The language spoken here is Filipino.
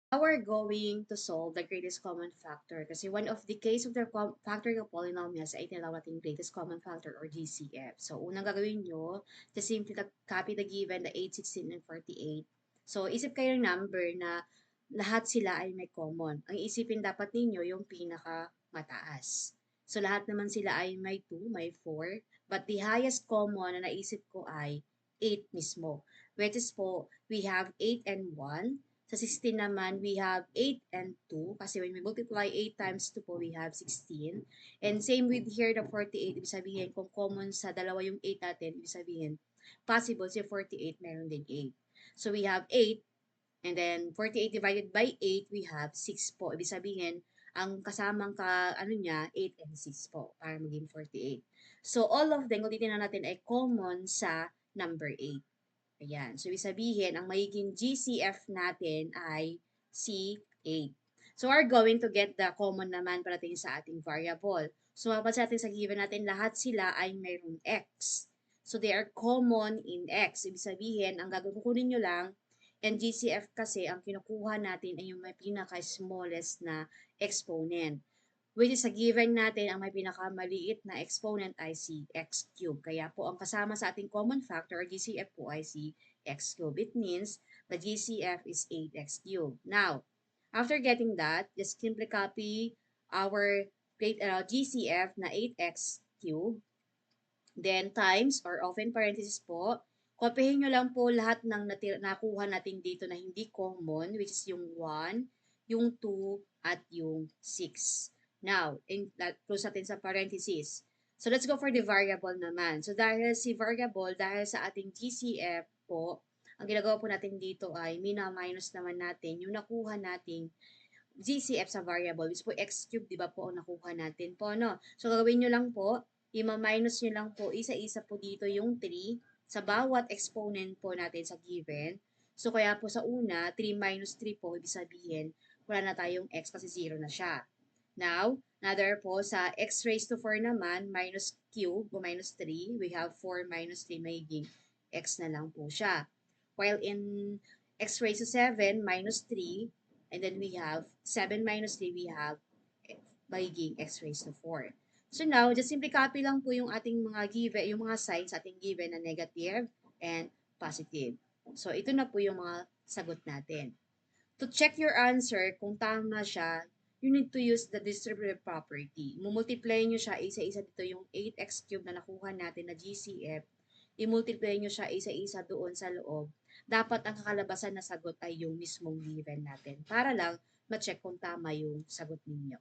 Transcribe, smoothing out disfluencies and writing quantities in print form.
Now we're going to solve the greatest common factor kasi one of the case of the factoring of polynomials ay tinatawag nating greatest common factor or GCF. So, unang gagawin nyo, just simply copy the given, the 8, 16, and 48. So, isip kayo ng number na lahat sila ay may common. Ang isipin dapat ninyo yung pinaka mataas. So, lahat naman sila ay may 2, may 4, but the highest common na naisip ko ay 8 mismo. Which is po, we have 8 and 1. Sa 16 naman, we have 8 and 2. Kasi when we multiply 8 times 2 po, we have 16. And same with here, the 48. Ibig sabihin, kung common sa dalawa yung 8 natin, ibig sabihin, possible si 48 meron din 8. So we have 8, and then 48 divided by 8, we have 6 po. Ibig sabihin, ang kasamang ano niya, 8 and 6 po, para maging 48. So all of them, kung titignan natin, ay common sa number 8. Ayan. So, ibig sabihin, ang magiging GCF natin ay C8. So, we're going to get the common naman parating sa ating variable. So, mapapansin natin sa given natin, lahat sila ay mayroong X. So, they are common in X. Ibig sabihin, ang gagawin nyo lang, and GCF kasi, ang kinukuha natin ay yung may pinaka-smallest na exponent. Which is sa given natin, ang may pinakamaliit na exponent ay si x cubed. Kaya po, ang kasama sa ating common factor, GCF po ay si x cubed. It means the GCF is 8x cubed. Now, after getting that, just simply copy our GCF na 8x cubed. Then, times or open parenthesis po, kopyahin nyo lang po lahat ng nakuha natin dito na hindi common, which is yung 1, yung 2, at yung 6. Now, close natin sa parenthesis. So, let's go for the variable naman. So, dahil si variable, dahil sa ating GCF po, ang ginagawa po natin dito ay mina-minus naman natin yung nakuha nating GCF sa variable, which po x cube, di ba po, ang nakuha natin po, no? So, gagawin nyo lang po, i-minus nyo lang po, isa-isa po dito yung 3 sa bawat exponent po natin sa given. So, kaya po sa una, 3 minus 3 po, ibig sabihin, wala na tayong x kasi 0 na siya. Now, another po, sa x raised to 4 naman, minus cube o minus 3, we have 4 minus 3, magiging x na lang po siya. While in x raised to 7, minus 3, and then we have 7 minus 3, we have magiging x raised to 4. So now, just simply copy lang po yung ating mga given, yung mga signs ating given na negative and positive. So, ito na po yung mga sagot natin. To check your answer, kung tama siya, you need to use the distributive property. Mumultiply nyo siya isa-isa dito yung 8x cubed na nakuha natin na GCF. I-multiply nyo siya isa-isa doon sa loob. Dapat ang kakalabasan na sagot ay yung mismong given natin. Para lang ma-check kung tama yung sagot ninyo.